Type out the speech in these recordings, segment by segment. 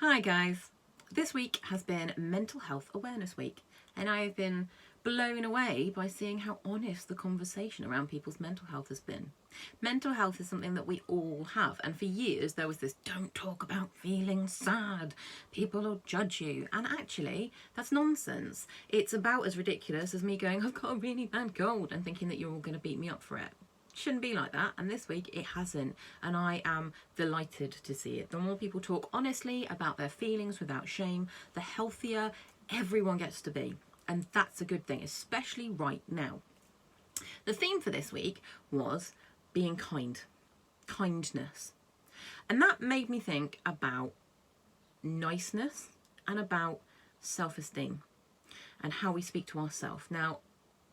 Hi guys, this week has been Mental Health Awareness Week and I have been blown away by seeing how honest the conversation around people's mental health has been. Mental health is something that we all have, and for years there was this don't talk about feeling sad, people will judge you, and actually that's nonsense. It's about as ridiculous as me going I've got a really bad cold and thinking that you're all going to beat me up for it. Shouldn't be like that, and this week it hasn't, and I am delighted to see it. The more people talk honestly about their feelings without shame, the healthier everyone gets to be, and that's a good thing, especially right now. The theme for this week was being kind, kindness, and that made me think about niceness and about self-esteem and how we speak to ourselves. Now,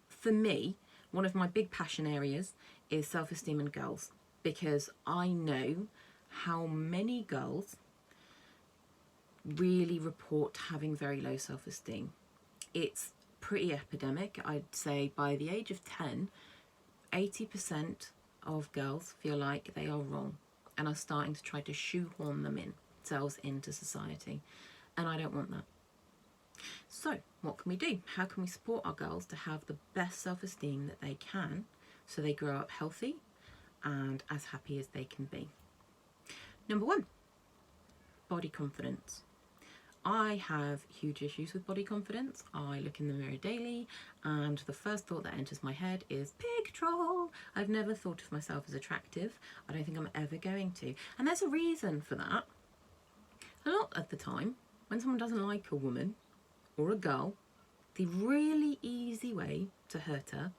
for me, one of my big passion areas is self-esteem in girls, because I know how many girls really report having very low self-esteem. It's pretty epidemic. I'd say by the age of 10, 80% of girls feel like they are wrong and are starting to try to shoehorn themselves into society, and I don't want that. So what can we do? How can we support our girls to have the best self-esteem that they can so they grow up healthy and as happy as they can be? Number one, body confidence. I have huge issues with body confidence. I look in the mirror daily and the first thought that enters my head is pig troll. I've never thought of myself as attractive. I don't think I'm ever going to. And there's a reason for that. A lot of the time, when someone doesn't like a woman or a girl, the really easy way to hurt her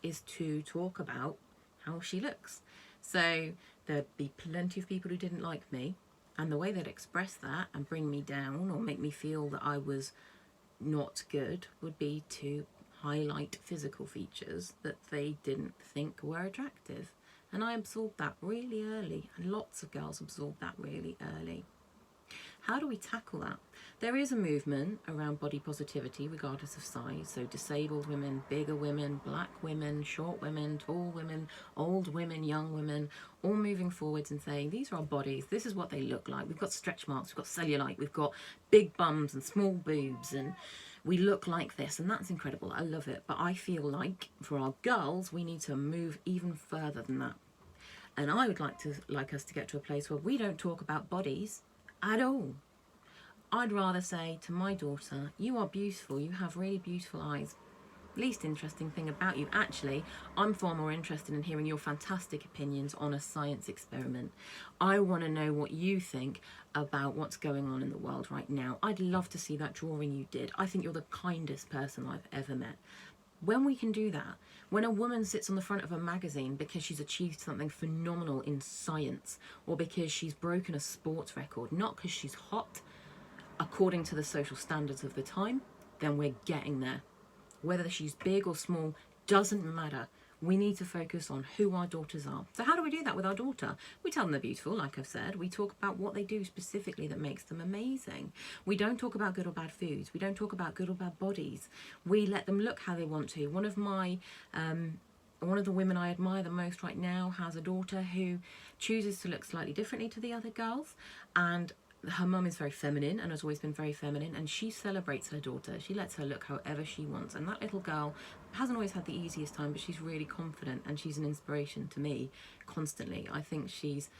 is to talk about how she looks. So there'd be plenty of people who didn't like me, and the way they'd express that and bring me down or make me feel that I was not good would be to highlight physical features that they didn't think were attractive. And I absorbed that really early, and lots of girls absorb that really early. How do we tackle that? There is a movement around body positivity regardless of size. So disabled women, bigger women, black women, short women, tall women, old women, young women, all moving forwards and saying these are our bodies, this is what they look like. We've got stretch marks, we've got cellulite, we've got big bums and small boobs, and we look like this, and that's incredible. I love it. But I feel like for our girls we need to move even further than that. And I would like us to get to a place where we don't talk about bodies at all. I'd rather say to my daughter, you are beautiful, you have really beautiful eyes. Least interesting thing about you. Actually, I'm far more interested in hearing your fantastic opinions on a science experiment. I want to know what you think about what's going on in the world right now. I'd love to see that drawing you did. I think you're the kindest person I've ever met. When we can do that, when a woman sits on the front of a magazine because she's achieved something phenomenal in science, or because she's broken a sports record, not because she's hot, according to the social standards of the time, then we're getting there. Whether she's big or small doesn't matter. We need to focus on who our daughters are. So how do we do that with our daughter? We tell them they're beautiful, like I've said. We talk about what they do specifically that makes them amazing. We don't talk about good or bad foods. We don't talk about good or bad bodies. We let them look how they want to. One of the women I admire the most right now has a daughter who chooses to look slightly differently to the other girls, and her mum is very feminine and has always been very feminine, and she celebrates her daughter. She lets her look however she wants, and that little girl hasn't always had the easiest time, but she's really confident and she's an inspiration to me constantly. I think she's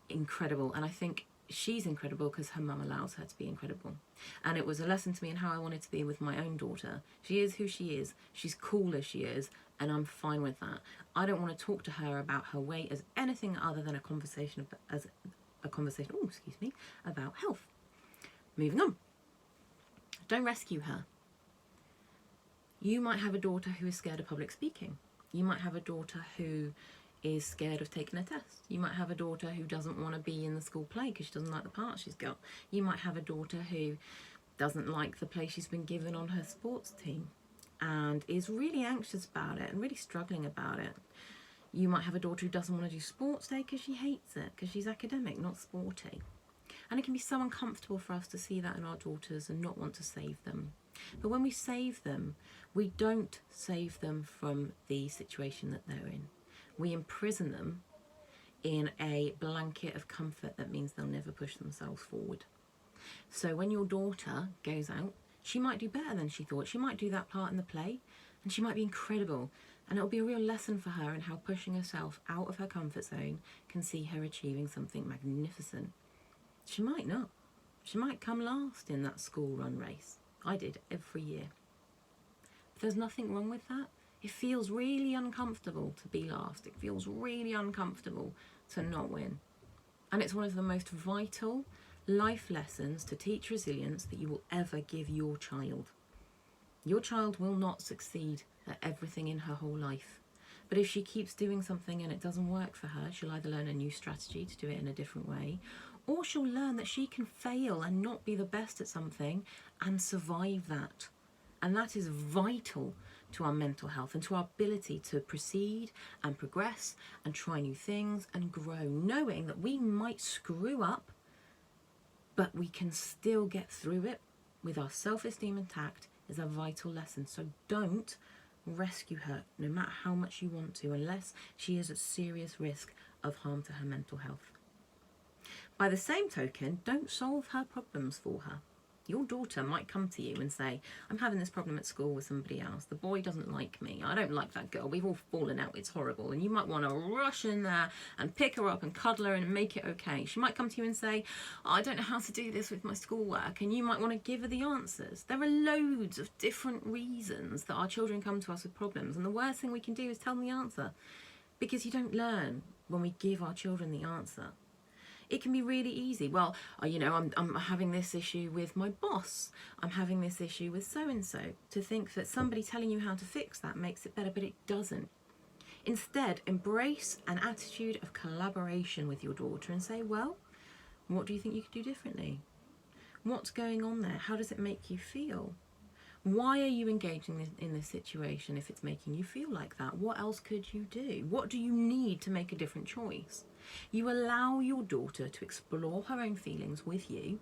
incredible, and I think she's incredible because her mum allows her to be incredible. And it was a lesson to me in how I wanted to be with my own daughter. She is who she is, she's cool as she is, and I'm fine with that. I don't want to talk to her about her weight as anything other than a conversation about health. Moving on. Don't rescue her. You might have a daughter who is scared of public speaking. You might have a daughter who is scared of taking a test. You might have a daughter who doesn't want to be in the school play because she doesn't like the part she's got. You might have a daughter who doesn't like the place she's been given on her sports team and is really anxious about it and really struggling about it. You might have a daughter who doesn't want to do sports day because she hates it, because she's academic, not sporty. And it can be so uncomfortable for us to see that in our daughters and not want to save them. But when we save them, we don't save them from the situation that they're in. We imprison them in a blanket of comfort that means they'll never push themselves forward. So when your daughter goes out, she might do better than she thought. She might do that part in the play and she might be incredible. And it'll be a real lesson for her in how pushing herself out of her comfort zone can see her achieving something magnificent. She might not. She might come last in that school run race. I did every year. But there's nothing wrong with that. It feels really uncomfortable to be last. It feels really uncomfortable to not win. And it's one of the most vital life lessons to teach resilience that you will ever give your child. Your child will not succeed at everything in her whole life. But if she keeps doing something and it doesn't work for her, she'll either learn a new strategy to do it in a different way, or she'll learn that she can fail and not be the best at something and survive that. And that is vital to our mental health and to our ability to proceed and progress and try new things and grow, knowing that we might screw up, but we can still get through it with our self-esteem intact is a vital lesson. So don't rescue her, no matter how much you want to, unless she is at serious risk of harm to her mental health. By the same token, don't solve her problems for her. Your daughter might come to you and say, I'm having this problem at school with somebody else. The boy doesn't like me. I don't like that girl. We've all fallen out. It's horrible. And you might want to rush in there and pick her up and cuddle her and make it okay. She might come to you and say, I don't know how to do this with my schoolwork. And you might want to give her the answers. There are loads of different reasons that our children come to us with problems. And the worst thing we can do is tell them the answer. Because you don't learn when we give our children the answer. It can be really easy. Well, I'm having this issue with my boss. I'm having this issue with so-and-so. To think that somebody telling you how to fix that makes it better, but it doesn't. Instead, embrace an attitude of collaboration with your daughter and say, well, what do you think you could do differently? What's going on there? How does it make you feel? Why are you engaging in this situation if it's making you feel like that? What else could you do? What do you need to make a different choice? You allow your daughter to explore her own feelings with you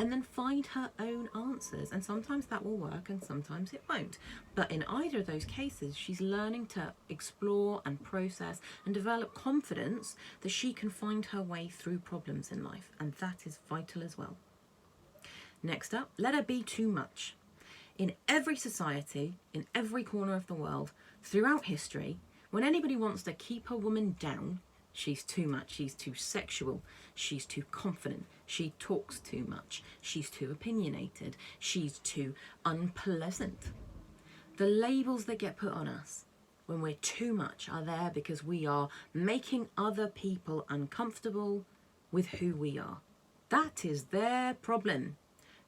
and then find her own answers. And sometimes that will work and sometimes it won't. But in either of those cases, she's learning to explore and process and develop confidence that she can find her way through problems in life. And that is vital as well. Next up, let her be too much. In every society, in every corner of the world, throughout history, when anybody wants to keep a woman down, she's too much, she's too sexual, she's too confident, she talks too much, she's too opinionated, she's too unpleasant. The labels that get put on us when we're too much are there because we are making other people uncomfortable with who we are. That is their problem.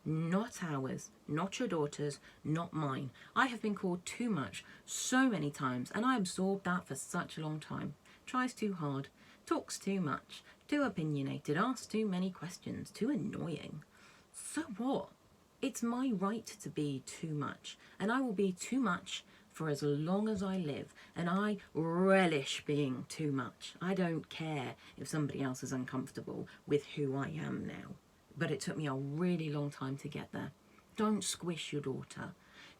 Not ours, not your daughter's, not mine. I have been called too much so many times and I absorbed that for such a long time. Tries too hard, talks too much, too opinionated, asks too many questions, too annoying. So what? It's my right to be too much, and I will be too much for as long as I live, and I relish being too much. I don't care if somebody else is uncomfortable with who I am now. But it took me a really long time to get there. Don't squish your daughter.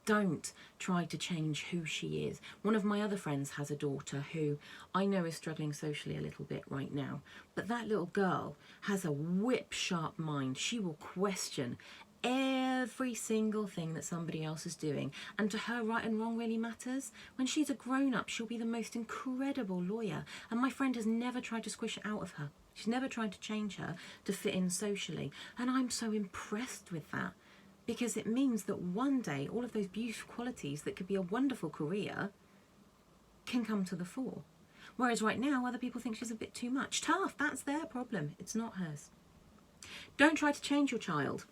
Don't try to change who she is. One of my other friends has a daughter who I know is struggling socially a little bit right now. But that little girl has a whip-sharp mind. She will question every single thing that somebody else is doing. And to her, right and wrong really matters. When she's a grown-up, she'll be the most incredible lawyer. And my friend has never tried to squish it out of her. She's never tried to change her to fit in socially. And I'm so impressed with that because it means that one day all of those beautiful qualities that could be a wonderful career can come to the fore. Whereas right now, other people think she's a bit too much. Tough, that's their problem. It's not hers. Don't try to change your child.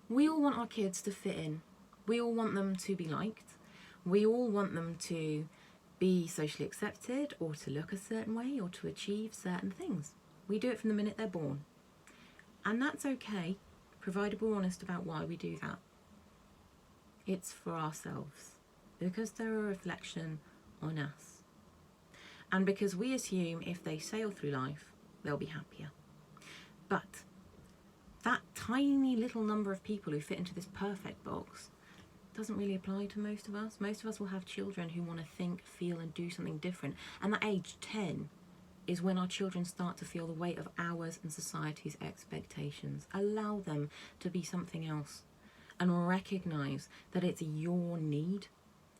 We all want our kids to fit in. We all want them to be liked. We all want them to be socially accepted or to look a certain way or to achieve certain things. We do it from the minute they're born. And that's okay, provided we're honest about why we do that. It's for ourselves, because they're a reflection on us. And because we assume if they sail through life, they'll be happier. But that tiny little number of people who fit into this perfect box doesn't really apply to most of us. Most of us will have children who want to think, feel and do something different. And at age 10, is when our children start to feel the weight of ours and society's expectations. Allow them to be something else and recognise that it's your need.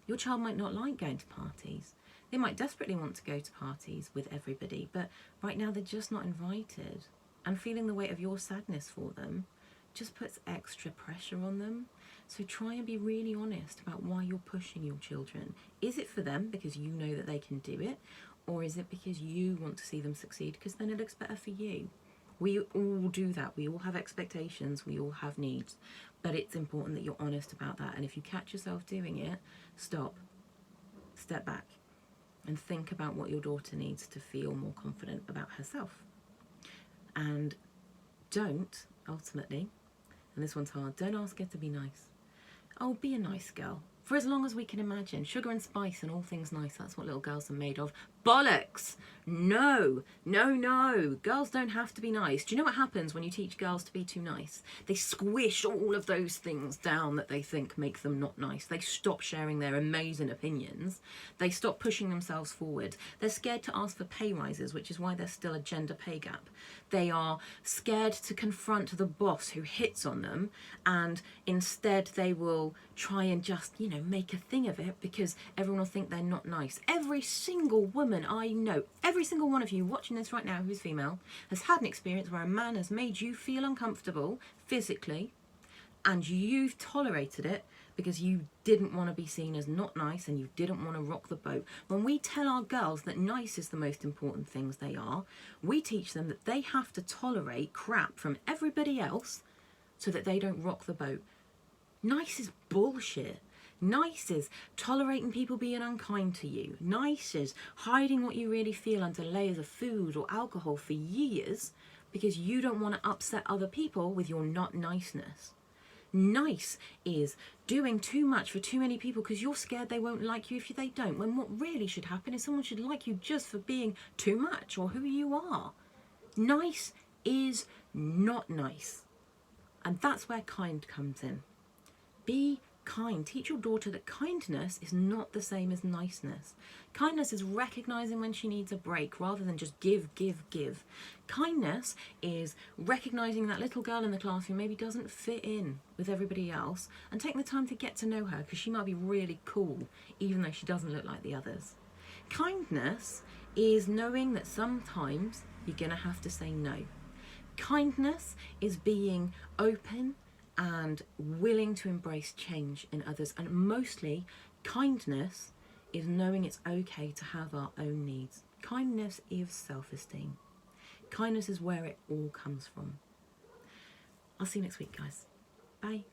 Your child might not like going to parties. They might desperately want to go to parties with everybody, but right now they're just not invited. And feeling the weight of your sadness for them just puts extra pressure on them. So try and be really honest about why you're pushing your children. Is it for them because you know that they can do it? Or is it because you want to see them succeed because then it looks better for you? We all do that. We all have expectations. We all have needs. But it's important that you're honest about that. And if you catch yourself doing it, stop. Step back and think about what your daughter needs to feel more confident about herself. And don't, ultimately, and this one's hard, don't ask her to be nice. Oh, be a nice girl. For as long as we can imagine. Sugar and spice and all things nice, that's what little girls are made of. Bollocks! No, no, no. Girls don't have to be nice. Do you know what happens when you teach girls to be too nice? They squish all of those things down that they think make them not nice. They stop sharing their amazing opinions. They stop pushing themselves forward. They're scared to ask for pay rises, which is why there's still a gender pay gap. They are scared to confront the boss who hits on them, and instead they will try and just, you know, make a thing of it because everyone will think they're not nice. Every single woman I know, every single one of you watching this right now who's female, has had an experience where a man has made you feel uncomfortable physically and you've tolerated it because you didn't want to be seen as not nice and you didn't want to rock the boat. When we tell our girls that nice is the most important things they are, we teach them that they have to tolerate crap from everybody else so that they don't rock the boat. Nice is bullshit. Nice is tolerating people being unkind to you. Nice is hiding what you really feel under layers of food or alcohol for years because you don't want to upset other people with your not niceness. Nice is doing too much for too many people because you're scared they won't like you if they don't, when what really should happen is someone should like you just for being too much or who you are. Nice is not nice. And that's where kind comes in. Be kind. Teach your daughter that kindness is not the same as niceness. Kindness is recognizing when she needs a break rather than just give, give, give. Kindness is recognizing that little girl in the class who maybe doesn't fit in with everybody else and taking the time to get to know her because she might be really cool even though she doesn't look like the others. Kindness is knowing that sometimes you're going to have to say no. Kindness is being open and willing to embrace change in others. And mostly, kindness is knowing it's okay to have our own needs. Kindness is self-esteem. Kindness is where it all comes from. I'll see you next week, guys. Bye.